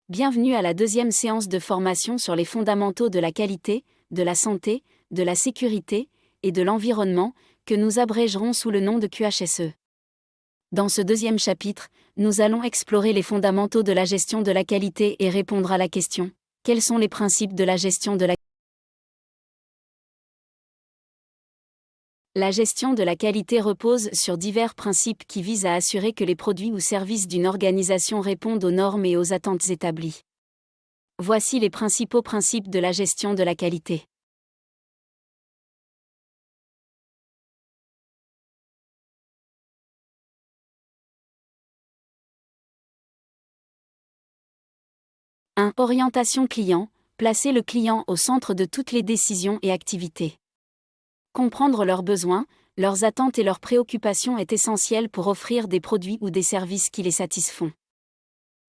Bienvenue à la deuxième séance de formation sur les fondamentaux de la qualité, de la santé, de la sécurité et de l'environnement, que nous abrégerons sous le nom de QHSE. Dans ce deuxième chapitre, nous allons explorer les fondamentaux de la gestion de la qualité et répondre à la question: quels sont les principes de la gestion de la qualité? La gestion de la qualité repose sur divers principes qui visent à assurer que les produits ou services d'une organisation répondent aux normes et aux attentes établies. Voici les principaux principes de la gestion de la qualité. « 1. Orientation client. Placer le client au centre de toutes les décisions et activités. Comprendre leurs besoins, leurs attentes et leurs préoccupations est essentiel pour offrir des produits ou des services qui les satisfont.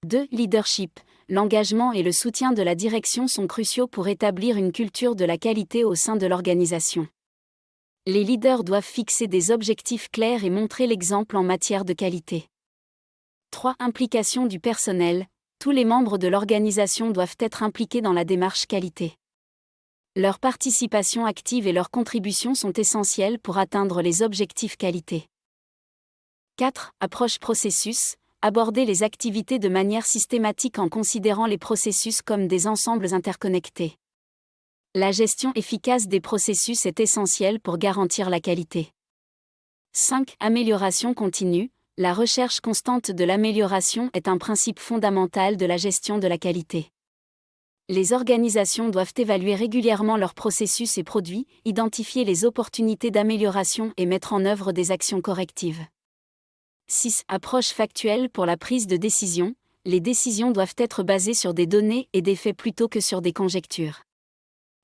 2. Leadership. L'engagement et le soutien de la direction sont cruciaux pour établir une culture de la qualité au sein de l'organisation. Les leaders doivent fixer des objectifs clairs et montrer l'exemple en matière de qualité. 3. Implication du personnel. Tous les membres de l'organisation doivent être impliqués dans la démarche qualité. Leur participation active et leur contribution sont essentielles pour atteindre les objectifs qualité. 4. Approche processus. Aborder les activités de manière systématique en considérant les processus comme des ensembles interconnectés. La gestion efficace des processus est essentielle pour garantir la qualité. 5. Amélioration continue. La recherche constante de l'amélioration est un principe fondamental de la gestion de la qualité. Les organisations doivent évaluer régulièrement leurs processus et produits, identifier les opportunités d'amélioration et mettre en œuvre des actions correctives. 6. Approche factuelle pour la prise de décision. Les décisions doivent être basées sur des données et des faits plutôt que sur des conjectures.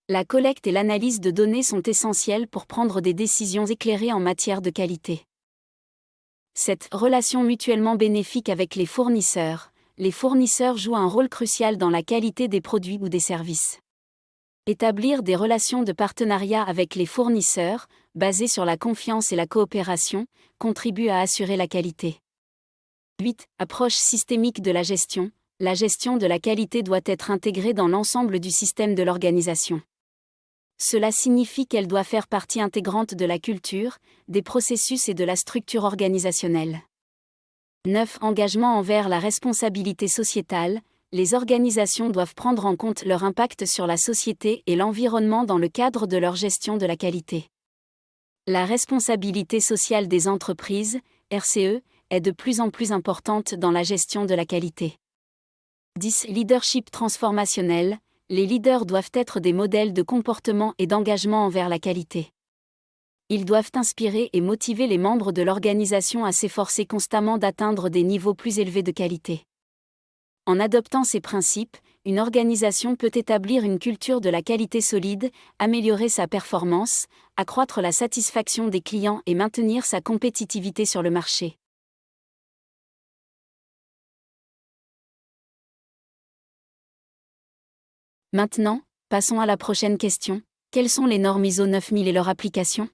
La collecte et l'analyse de données sont essentielles pour prendre des décisions éclairées en matière de qualité. 7. Relation mutuellement bénéfique avec les fournisseurs. Les fournisseurs jouent un rôle crucial dans la qualité des produits ou des services. Établir des relations de partenariat avec les fournisseurs, basées sur la confiance et la coopération, contribue à assurer la qualité. 8. Approche systémique de la gestion. La gestion de la qualité doit être intégrée dans l'ensemble du système de l'organisation. Cela signifie qu'elle doit faire partie intégrante de la culture, des processus et de la structure organisationnelle. 9. Engagement envers la responsabilité sociétale. Les organisations doivent prendre en compte leur impact sur la société et l'environnement dans le cadre de leur gestion de la qualité. La responsabilité sociale des entreprises, RCE, est de plus en plus importante dans la gestion de la qualité. 10. Leadership transformationnel. Les leaders doivent être des modèles de comportement et d'engagement envers la qualité. Ils doivent inspirer et motiver les membres de l'organisation à s'efforcer constamment d'atteindre des niveaux plus élevés de qualité. En adoptant ces principes, une organisation peut établir une culture de la qualité solide, améliorer sa performance, accroître la satisfaction des clients et maintenir sa compétitivité sur le marché. Maintenant, passons à la prochaine question. Quelles sont les normes ISO 9000 et leur application ?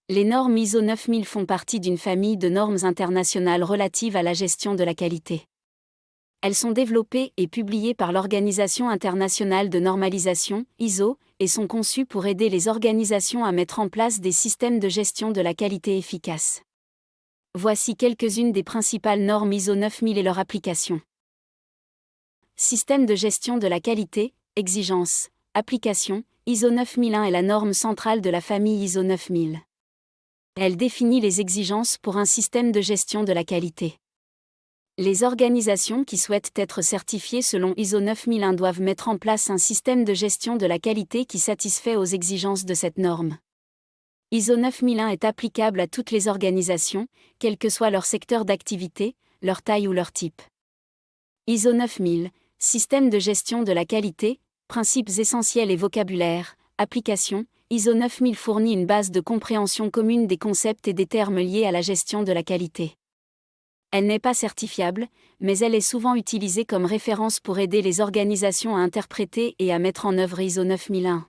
Les normes ISO 9000 font partie d'une famille de normes internationales relatives à la gestion de la qualité. Elles sont développées et publiées par l'Organisation internationale de normalisation, ISO, et sont conçues pour aider les organisations à mettre en place des systèmes de gestion de la qualité efficaces. Voici quelques-unes des principales normes ISO 9000 et leur application. Système de gestion de la qualité, exigences, application, ISO 9001 est la norme centrale de la famille ISO 9000. Elle définit les exigences pour un système de gestion de la qualité. Les organisations qui souhaitent être certifiées selon ISO 9001 doivent mettre en place un système de gestion de la qualité qui satisfait aux exigences de cette norme. ISO 9001 est applicable à toutes les organisations, quel que soit leur secteur d'activité, leur taille ou leur type. ISO 9000, système de gestion de la qualité, principes essentiels et vocabulaire, application. ISO 9000 fournit une base de compréhension commune des concepts et des termes liés à la gestion de la qualité. Elle n'est pas certifiable, mais elle est souvent utilisée comme référence pour aider les organisations à interpréter et à mettre en œuvre ISO 9001.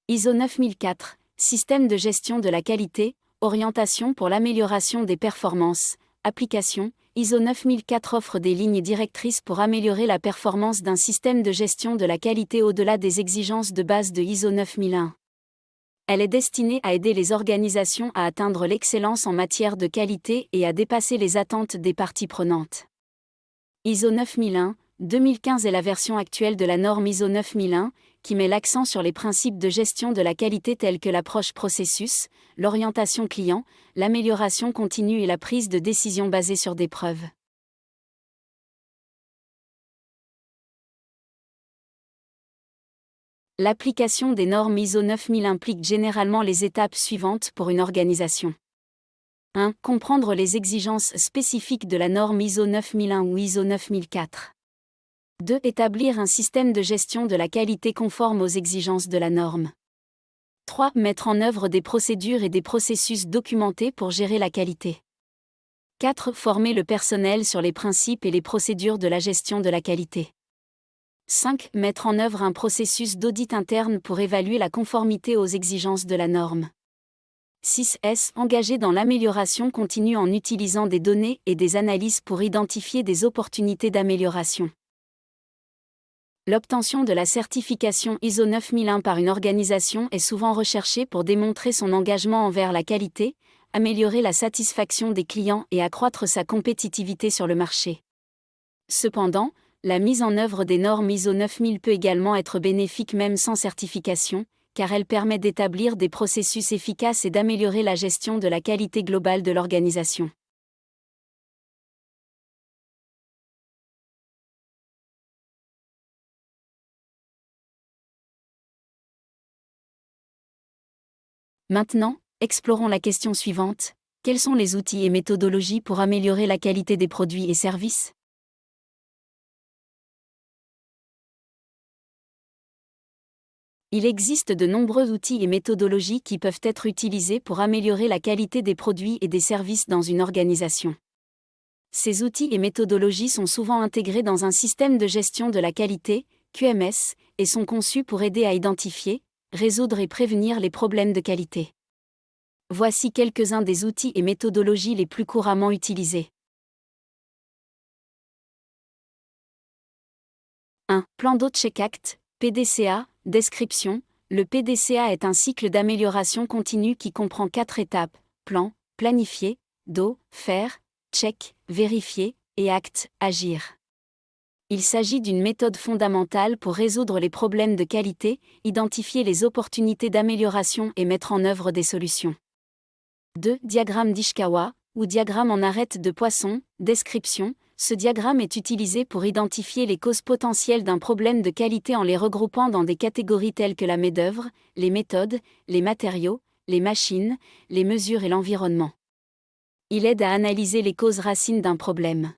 ISO 9004, Système de gestion de la qualité, orientation pour l'amélioration des performances, application. ISO 9004 offre des lignes directrices pour améliorer la performance d'un système de gestion de la qualité au-delà des exigences de base de ISO 9001. Elle est destinée à aider les organisations à atteindre l'excellence en matière de qualité et à dépasser les attentes des parties prenantes. ISO 9001, 2015 est la version actuelle de la norme ISO 9001, qui met l'accent sur les principes de gestion de la qualité tels que l'approche processus, l'orientation client, l'amélioration continue et la prise de décision basée sur des preuves. L'application des normes ISO 9000 implique généralement les étapes suivantes pour une organisation. 1. Comprendre les exigences spécifiques de la norme ISO 9001 ou ISO 9004. 2. Établir un système de gestion de la qualité conforme aux exigences de la norme. 3. Mettre en œuvre des procédures et des processus documentés pour gérer la qualité. 4. Former le personnel sur les principes et les procédures de la gestion de la qualité. 5. Mettre en œuvre un processus d'audit interne pour évaluer la conformité aux exigences de la norme. 6. Engager dans l'amélioration continue en utilisant des données et des analyses pour identifier des opportunités d'amélioration. L'obtention de la certification ISO 9001 par une organisation est souvent recherchée pour démontrer son engagement envers la qualité, améliorer la satisfaction des clients et accroître sa compétitivité sur le marché. Cependant, la mise en œuvre des normes ISO 9000 peut également être bénéfique même sans certification, car elle permet d'établir des processus efficaces et d'améliorer la gestion de la qualité globale de l'organisation. Maintenant, explorons la question suivante. Quels sont les outils et méthodologies pour améliorer la qualité des produits et services ? Il existe de nombreux outils et méthodologies qui peuvent être utilisés pour améliorer la qualité des produits et des services dans une organisation. Ces outils et méthodologies sont souvent intégrés dans un système de gestion de la qualité, QMS, et sont conçus pour aider à identifier, résoudre et prévenir les problèmes de qualité. Voici quelques-uns des outils et méthodologies les plus couramment utilisés. 1. Plan d'eau Check Act, PDCA, description. Le PDCA est un cycle d'amélioration continue qui comprend 4 étapes: plan, planifier, do, faire, check, vérifier, et act, agir. Il s'agit d'une méthode fondamentale pour résoudre les problèmes de qualité, identifier les opportunités d'amélioration et mettre en œuvre des solutions. 2. Diagramme d'Ishikawa, ou diagramme en arête de poisson, description. Ce diagramme est utilisé pour identifier les causes potentielles d'un problème de qualité en les regroupant dans des catégories telles que la main-d'œuvre, les méthodes, les matériaux, les machines, les mesures et l'environnement. Il aide à analyser les causes racines d'un problème.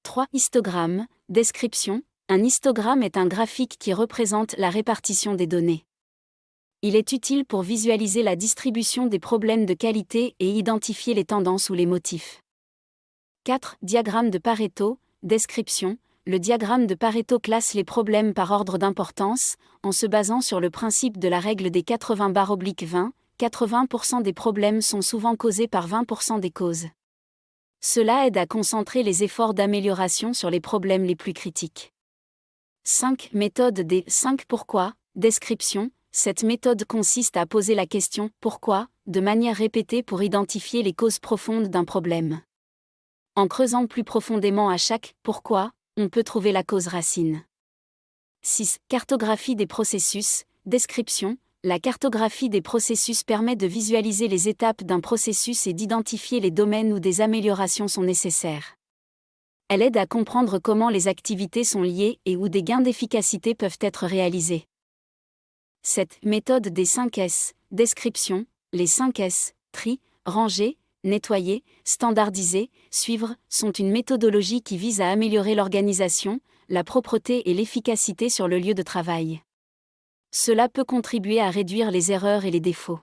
3. Histogramme, description. Un histogramme est un graphique qui représente la répartition des données. Il est utile pour visualiser la distribution des problèmes de qualité et identifier les tendances ou les motifs. 4. Diagramme de Pareto, description. Le diagramme de Pareto classe les problèmes par ordre d'importance, en se basant sur le principe de la règle des 80/20. 80% des problèmes sont souvent causés par 20% des causes. Cela aide à concentrer les efforts d'amélioration sur les problèmes les plus critiques. 5. Méthode des 5 pourquoi, description. Cette méthode consiste à poser la question « Pourquoi ?», de manière répétée pour identifier les causes profondes d'un problème. En creusant plus profondément à chaque « pourquoi », on peut trouver la cause racine. 6. Cartographie des processus, description. La cartographie des processus permet de visualiser les étapes d'un processus et d'identifier les domaines où des améliorations sont nécessaires. Elle aide à comprendre comment les activités sont liées et où des gains d'efficacité peuvent être réalisés. 7. Méthode des 5 S, description. Les 5 S, tri, ranger, nettoyer, standardiser, suivre, sont une méthodologie qui vise à améliorer l'organisation, la propreté et l'efficacité sur le lieu de travail. Cela peut contribuer à réduire les erreurs et les défauts.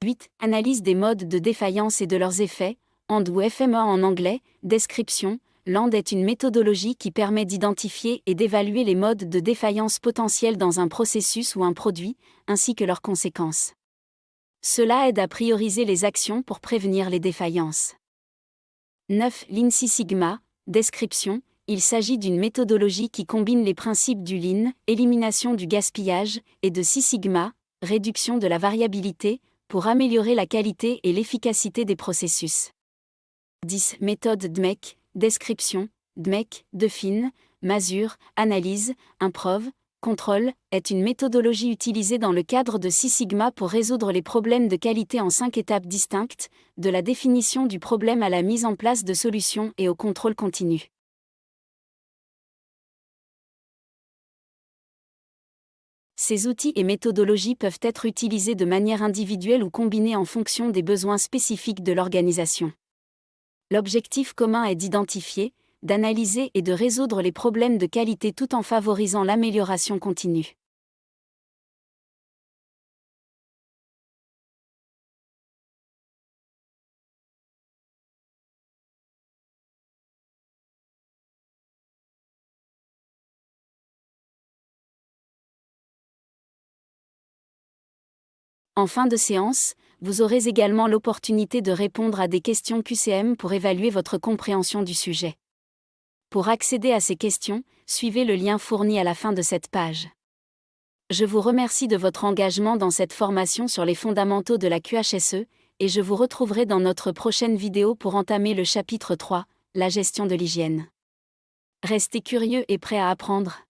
8. Analyse des modes de défaillance et de leurs effets. AND ou FMEA en anglais. Description. L'AND est une méthodologie qui permet d'identifier et d'évaluer les modes de défaillance potentiels dans un processus ou un produit, ainsi que leurs conséquences. Cela aide à prioriser les actions pour prévenir les défaillances. 9. Lean Six Sigma. Description. Il s'agit d'une méthodologie qui combine les principes du Lean, élimination du gaspillage, et de Six Sigma, réduction de la variabilité, pour améliorer la qualité et l'efficacité des processus. 10. Méthode DMEC. Description. DMEC, define, mesure, analyse, improve, contrôle, est une méthodologie utilisée dans le cadre de Six Sigma pour résoudre les problèmes de qualité en 5 étapes distinctes, de la définition du problème à la mise en place de solutions et au contrôle continu. Ces outils et méthodologies peuvent être utilisés de manière individuelle ou combinés en fonction des besoins spécifiques de l'organisation. L'objectif commun est d'identifier, d'analyser et de résoudre les problèmes de qualité tout en favorisant l'amélioration continue. En fin de séance, vous aurez également l'opportunité de répondre à des questions QCM pour évaluer votre compréhension du sujet. Pour accéder à ces questions, suivez le lien fourni à la fin de cette page. Je vous remercie de votre engagement dans cette formation sur les fondamentaux de la QHSE, et je vous retrouverai dans notre prochaine vidéo pour entamer le chapitre 3, la gestion de l'hygiène. Restez curieux et prêts à apprendre.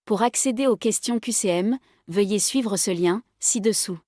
Pour accéder aux questions QCM, veuillez suivre ce lien, ci-dessous.